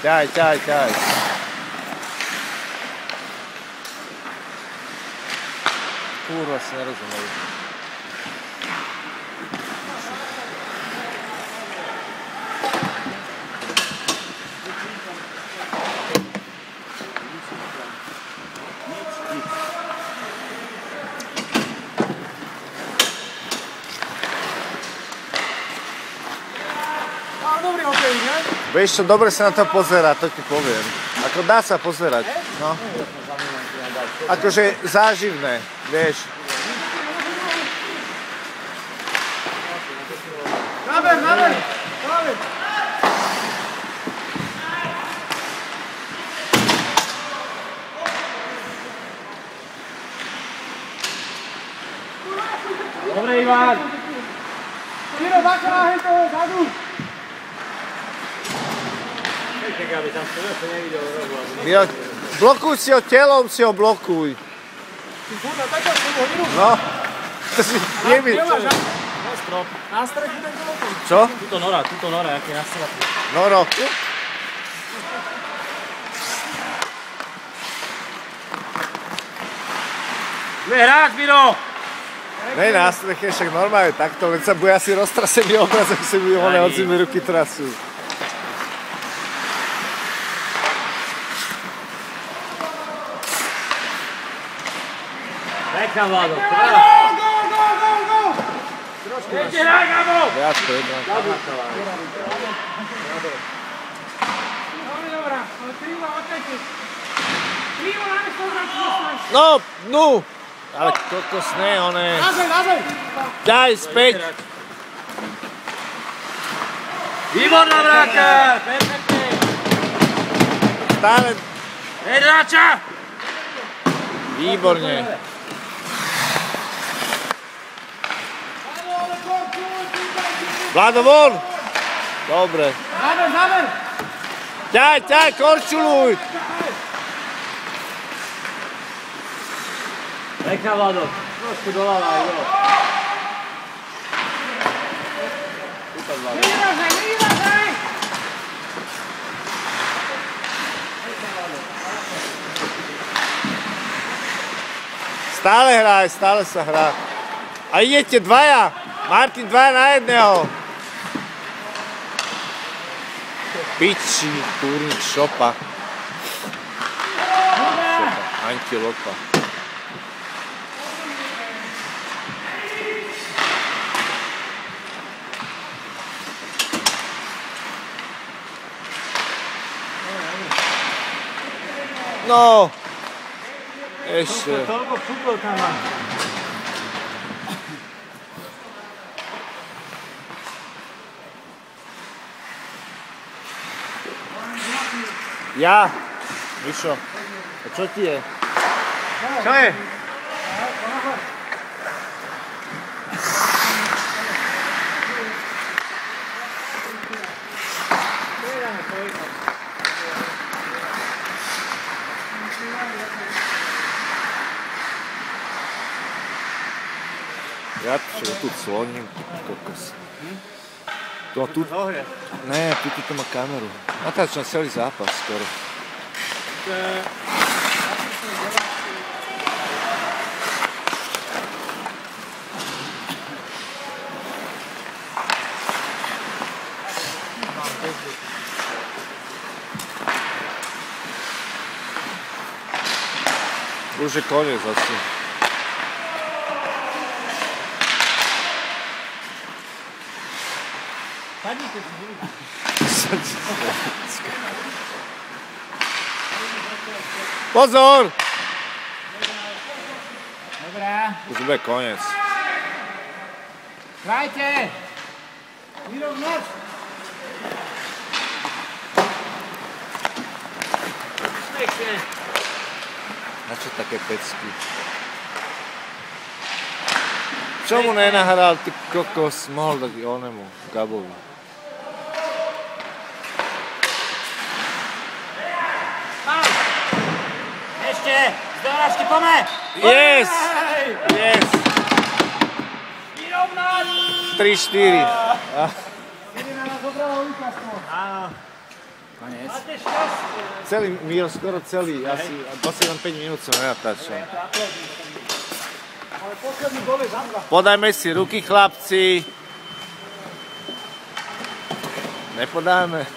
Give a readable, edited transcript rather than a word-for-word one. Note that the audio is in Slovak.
Ťaj. Kurva, si nerozumeli. Vieš čo, dobre sa na to pozerá, to ti poviem. Ako dá sa pozerať, no. Akože záživné, vieš. Naber! Dobre, Ivan! Ciro, zakráhej toho zadu! Aby tam to nevidel robu. Blokuj si ho telom, si ho blokuj. No, to si nevidel. Na strechu tak blokuj. Čo? Tuto nora, jak je na strechu. Noro. Bude hrať, Miro! Nej, na streche, však normálne takto, len sa bude asi roztrasený obraz, ak si mi odzimi ruky trasú. Nechám, Vlado. Go! Ešte hraj, Gabo! Viac predám. Dobrá, ale krivo opäť. Krivo namiesto obračku. No! Ale kokos ne, one... Nazaj! Ďaj, späť! Výborná bráka! Perfektne! Stále... Vedráča! Výborne. Vlado, von! Dobre. Záber! Ťaj, korčuluj! Nechám, Vlado. Trošku doľava, jo. Vyražaj! Stále sa hrá. A idete dvaja. Martin, dvaja na jedného. Piči, kurník, šopa. Antilopa. No. Ešte. Toľko pukol tam mám. Ja? Mišo, a čo ti je? Čo je? Ja tu cloním, kokos. Tu... Ne, tu má kameru. Natáčam celý zápas skoro. Už je koniec asi. Pozor! Dobrá. Už bude koniec. Hrajte! Vyrovnať! Pekne. Na čo také pecky? Čo mu nenahral, ty kokos, mohol dať onemu, Gabovi. Ešte! Z dohráčky pome! Yes! Yes! Vyrovnať! 3-4. Ide na nás dobrého víťazstvo. Áno. Konec. Máte šťastie. Celý, Miro, skoro celý, asi len 5 minút som nenatáčal. Ale posledný gol je za mňa. Podajme si ruky, chlapci. Nepodáme.